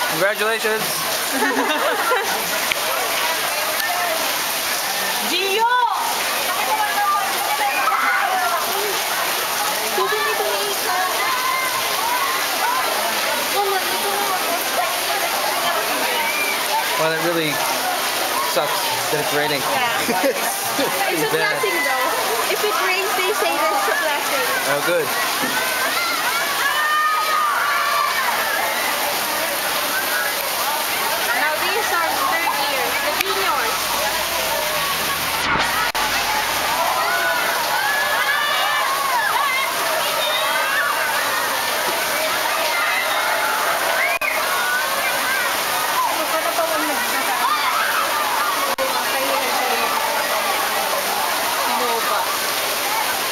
Congratulations! Gio! Tubig nito ni Ika. Well, it really sucks that it's raining. Yeah. It's a bad. blessing though. If it rains, they say that's a blessing. Oh, good. Now these are the third years, the juniors.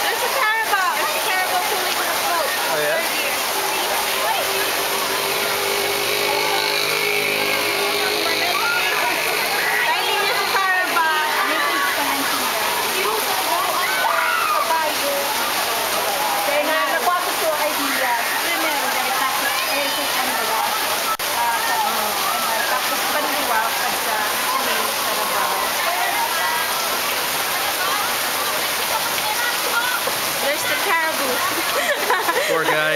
There's a Carabao. There's a Carabao pulling the boat. Oh, yeah? Kainin niyo si Carabao. Kaya na nakuha ko sa idea. Primero, dahil tapos Jesus ang gawa. Tapos panliwa pagka Carabao. There's the caribou. Poor guy.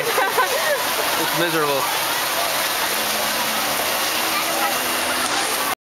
It's miserable.